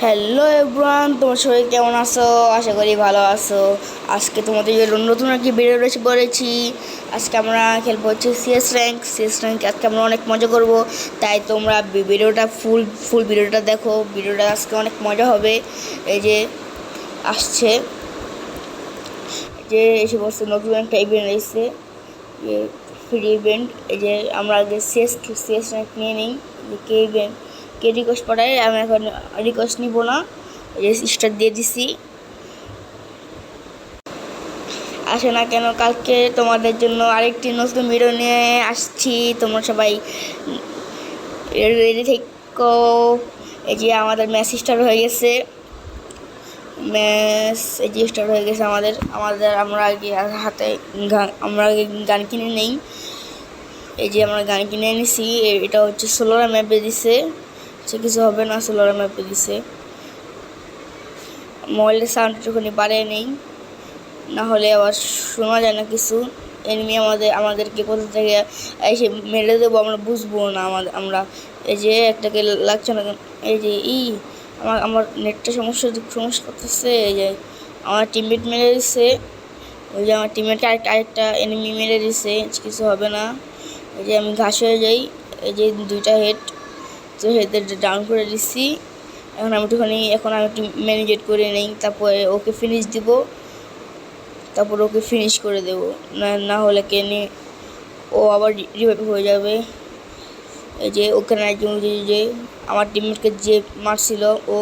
Hello everyone, তোমার সবাই কেমন আছো? আশা করি ভালো আছো। আজকে তোমাদের জন্য নতুন একটি ভিডিও রেসে পড়েছি। আজকে আমরা খেলবো হচ্ছে সিএস র্যাঙ্ক। আজকে আমরা অনেক মজা করব, তাই তোমরা ভিডিওটা ফুল ভিডিওটা দেখো। ভিডিওটা আজকে অনেক মজা হবে। এই যে আসছে, যে এসে বলছে নতুন একটা ইভেন্ট এসেছে, ফ্রি ইভেন্ট। এই যে আমরা আগে সিএস র্যাঙ্ক নিয়ে নিই। যে কে রিকোয়েস্ট পাঠায়, আমি এখন রিকোয়েস্ট নিব না। স্টার দিয়ে দিছি। আসে না কেন, কালকে তোমাদের জন্য আরেকটি নতুন ভিডিও নিয়ে আসছি। তোমরা সবাই রেডি থেকো। এই যে আমাদের ম্যাচ স্টার্ট হয়ে গেছে। এই যে স্টার্ট হয়ে গেছে আমাদের আমাদের আমরা আগে হাতে আমরা আগে গান কিনে নেই। এই যে আমরা গান কিনে এনেছি। এটা হচ্ছে 16 ম্যাপে দিছে, সে কিছু হবে না। 16 ম্যাপে দিছে। মোবাইলের সাউন্ড একটুখানি বাড়িয়ে নেই, না হলে আবার শোনা যায় না কিছু। এনিমি আমাদেরকে কোথা থেকে এসে মেরে দেবো আমরা বুঝবো না। আমরা এই যে একটাকে লাগছে না। এই যে আমার নেটটা সমস্যা করতেছে। এই যে আমার টিমমেট মেরে দিচ্ছে। ওই যে আমার টিমমেটকে আরেকটা এনিমি মেরে দিচ্ছে, কিছু হবে না। এই যে আমি ঘাস হয়ে যাই। এই যে 2টা হেড, তো হেডদের ডাউন করে দিচ্ছি। এখন আমি একটু ম্যানেজেট করে নেই, তারপরে ওকে ফিনিশ দিব। তারপর ওকে ফিনিশ করে দেব, না হলে ও আবার রিভাইভ হয়ে যাবে। এই যে ওখানে একজন যে আমার টিমমেটকে যে মারছিল, ও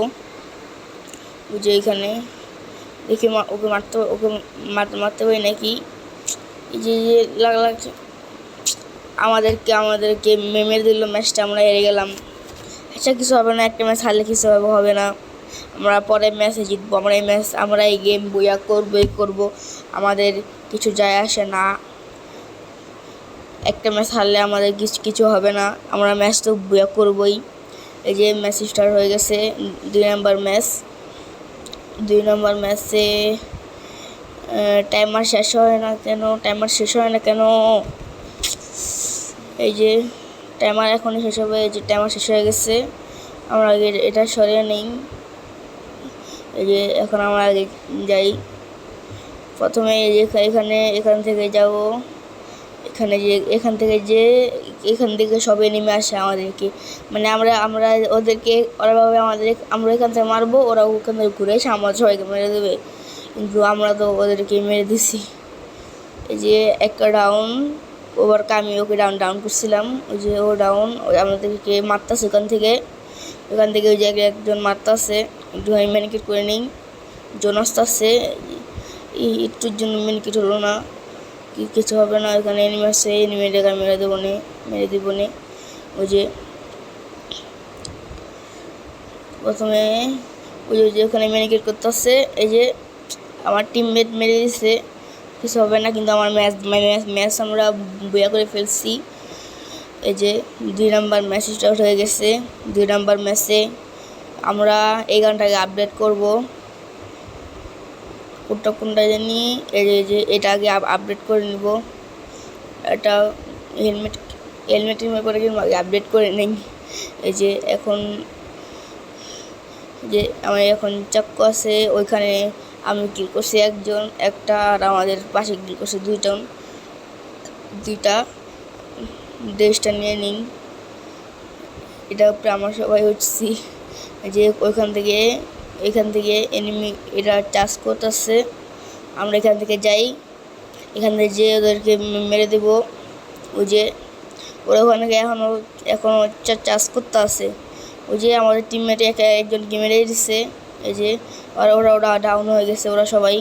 যে এখানে দেখি ওকে মারতে পারি নাকি। এই যে লাগছে, আমাদেরকে মেরে দিল ম্যাচটা। আমরা হেরে গেলাম। আচ্ছা, কিছু হবে না, একটা ম্যাচ হারলে কিছু হবে না। আমরা পরের ম্যাচে জিতবো। আমরা এই গেম বইয়া করবো। আমাদের কিছু যায় আসে না। একটা ম্যাচ হারলে আমাদের কিছু হবে না। আমরা ম্যাচ তো বইয়া করবোই। এই যে ম্যাচ স্টার্ট হয়ে গেছে। 2 নম্বর ম্যাচে টাইমার শেষ হয় না কেন। এই যে টাইমার এখনই শেষ হবে। এই যে টাইমার শেষ হয়ে গেছে। আমরা আগে এটা সরিয়ে নেই। এই যে এখন আমরা আগে যাই। প্রথমে এখান থেকে যাব। এখান থেকে সবাই নেমে আসে আমাদেরকে, মানে আমরা ওদেরকে ওরাভাবে আমরা এখান থেকে মারবো, ওরা ওখান থেকে ঘুরে এসে আমাদের সবাইকে মেরে দেবে। কিন্তু আমরা তো ওদেরকে মেরে দিছি। এই যে একটা ডাউন, ওবার আমি ওকে ডাউন করছিলাম। ওই যে ও ডাউন, আমাদেরকে মারতেছে এখান থেকে ওই জায়গায় একজন মারতেছে। একটু আমি ম্যানিকেট করে নিই। জন আসতেছে, একটুর জন্য ম্যানিকেট হলো না। কিছু হবে না। এখানে এনিমি আছে, এনিমিটাকে মেরে দিব নে। ওই যে প্রথমে ওই যে ওখানে ম্যানিকেট করতেছে। এই যে আমার টিমমেট মেরে দিচ্ছে, কিছু হবে না। কিন্তু আমার ম্যাচ আমরা বইয়া করে ফেলছি। এই যে 2 নম্বর ম্যাচ স্টার্ট হয়ে গেছে। 2 নম্বর ম্যাচে আমরা এই গানটাকে আপডেট করব। কোনটা জানি। এই যে এটা আগে আপডেট করে নিব। এটা হেলমেটের করে আগে আপডেট করে নেই। এই যে এখন আমার এখন চাক্কু আছে, ওইখানে আমি কিল করছি একটা, আর আমাদের পাশে কিল করছে 2টা। ড্রেসটা নিয়ে নিই। এটা উপরে আমরা সবাই উঠছি। যে এখান থেকে এনিমি এরা চাষ করতেছে। আমরা এখান থেকে যাই। এখান থেকে যে ওদেরকে মেরে দেব। ওই যে ওরা ওখানে এখনো চাষ করতে আছে। ওই যে আমাদের টিমমেটে একজনকে মেরে দিচ্ছে। এই যে ওরা ডাউন হয়ে গেছে। ওরা সবাই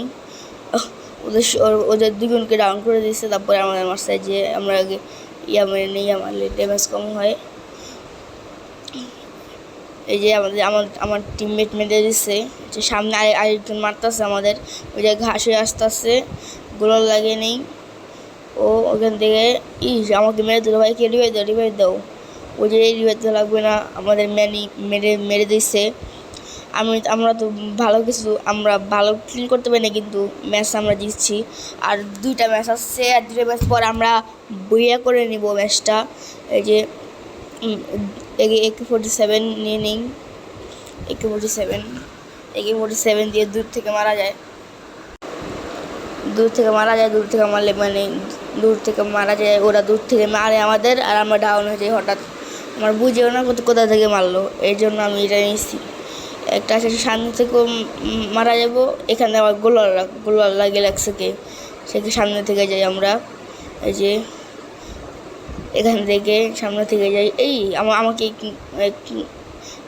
ওদের 2জনকে ডাউন করে দিচ্ছে। তারপরে আমাদের মারছে। যে আমরা আগে মেরে নিই, মারলে ড্যামেজ কম হয়। এই যে আমার টিমমেট মেরে দিচ্ছে। যে সামনে আরেকজন মারতেছে আমাদের। ওই যে ঘাস হয়ে আসতেছে, গোলাল লাগে নেই। ও ওখান থেকে আমাকে মেরে দিল। ভাই, কে রিভাইভ দাও। ওই যে রিভাইভ তো লাগবে না, আমাদের মেরে দিচ্ছে। আমরা তো আমরা ভালো ক্লিন করতে পারি না, কিন্তু ম্যাচ আমরা জিতছি। আর 2টা ম্যাচ আসছে, আর 2টা ম্যাচ পর আমরা বইয়া করে নিব ম্যাচটা। এই যে AK-47 নিয়ে নিই। AK-47 দিয়ে দূর থেকে মারা যায়, দূর থেকে মারা যায়, ওরা দূর থেকে মারে আমাদের, আর আমরা ডাউন হয়ে যাই হঠাৎ। আমার বুঝেও না কোথা থেকে মারলো, এই জন্য আমি এটা নিয়েছি। একটা আছে সামনে থেকে মারা যাব, এখানে আবার গোলার লাগে লাগছে কে, সেকে সামনে থেকে যাই আমরা। এই যে এখান থেকে সামনে থেকে যাই, এই আমাকে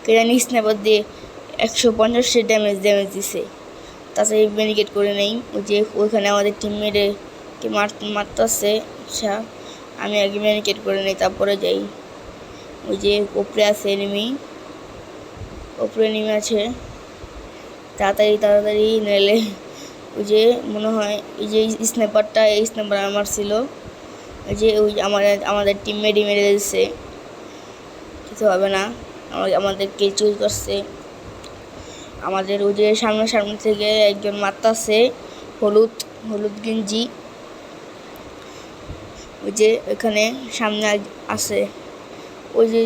কে জানি স্ন্যাপার দিয়ে 150 ড্যামেজ দিছে। তাছাড়া মেডিকেট করে নেই। ওই যে ওইখানে আমাদের টিমমেটকে মারতেছে, আচ্ছা আমি আগে মেডিকেট করে নেই, তারপরে যাই। ওই যে উপরে আছে এনিমি আছে, তাড়াতাড়ি নেলে ওই যে মনে হয় এই যে স্ন্যাপার আমার ছিল, ওই যে ওই আমাদের টিমমেটই মেরে দিচ্ছে, কিছু হবে না, আমাদেরকে চুজ করছে। আমাদের ওই যে সামনে থেকে একজন মারতাছে, হলুদ গেঞ্জি, ওই যে এখানে সামনে আছে, ওই যে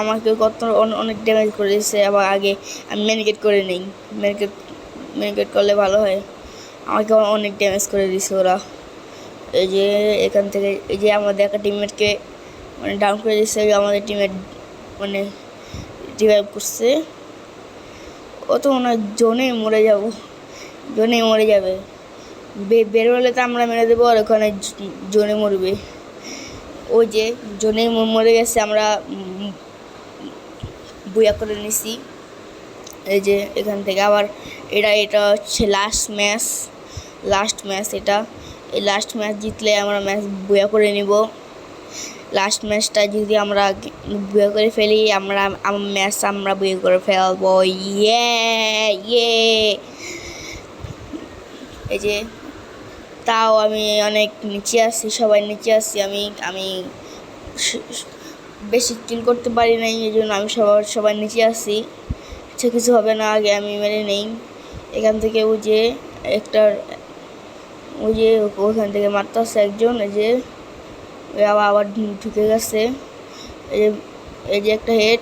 আমাকে অনেক ড্যামেজ করে দিচ্ছে। আবার আগে আমি মেডিকেট করে নেই, মেডিকেট করলে ভালো হয়। আমাকে অনেক ড্যামেজ করে দিচ্ছে ওরা। এই যে এখান থেকে এই যে আমাদের একটা টিমমেটকে মানে ডাউন করে দিচ্ছে, আমাদের টিমমেট মানে রিভাইভ করছে। ও তো মনে হয় জোনেই মরে যাবে, বেরোলে তো আমরা মেরে দেবো, আর ওখানে জোনে মরবে। ওই যে জোনেই মরে গেছে, আমরা বুয়া করে নিছি। এই যে এখান থেকে আবার এটা হচ্ছে লাস্ট ম্যাচ এটা। এই লাস্ট ম্যাচ জিতলে আমরা ম্যাচ বুয়া করে নিব। লাস্ট ম্যাচটা যদি আমরা বুয়া করে ফেলি, ম্যাচ আমরা বুয়া করে ফেলবো। ইয়ে এই যে তাও আমি অনেক নিচে আছি, সবাই নিচে আছি। আমি বেশি কিল করতে পারি নাই, এই জন্য আমি সবাই নিচে আছি। আচ্ছা কিছু হবে না, আগে আমি মেরে নেই। এখান থেকে ওই যে ওইখান থেকে মারতে আসছে একজন, এই যে আবার ঢুকে গেছে। এই যে একটা হেড,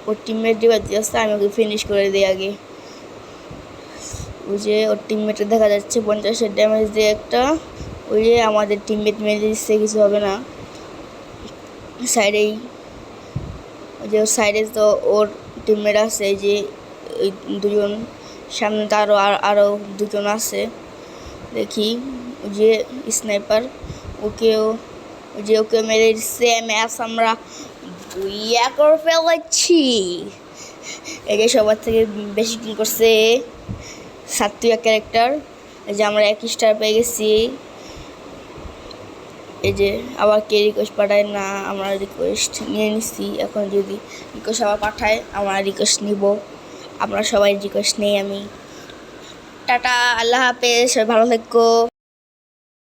ওর টিমমেট ডিভাইস দিয়ে আসছে, আমি ওকে ফিনিশ করে দিই আগে। ওই যে ওর টিমমেটে দেখা যাচ্ছে 50 ড্যামেজ দিয়ে একটা, ওই যে আমাদের টিমমেট মেরে দিচ্ছে, কিছু হবে না। সাইডেই ওই যে ওর সাইডে তো ওর টিমমেট আছে, এই যে ওই দুজন, সামনে তো আরও দুজন আছে দেখি। ওই যে স্নাইপার, ওকে মেরে দিচ্ছে। ম্যাচ আমরা বুইয়া করে ফেলেছি। এই যে সবার থেকে বেশি কিল করছে সাত্বিয়া ক্যারেক্টার। এই যে আমরা 1 স্টার পেয়ে গেছি। এই যে আবার কে রিকোয়েস্ট পাঠায় না, আমরা রিকোয়েস্ট নিয়ে নিচ্ছি। এখন যদি রিকোয়েস্ট আবার পাঠায়, আমরা রিকোয়েস্ট নিব। আমরা সবাই রিকোয়েস্ট নেই। আমি টাটা, আল্লাহ হাফেজ, সবাই ভালো থেকো।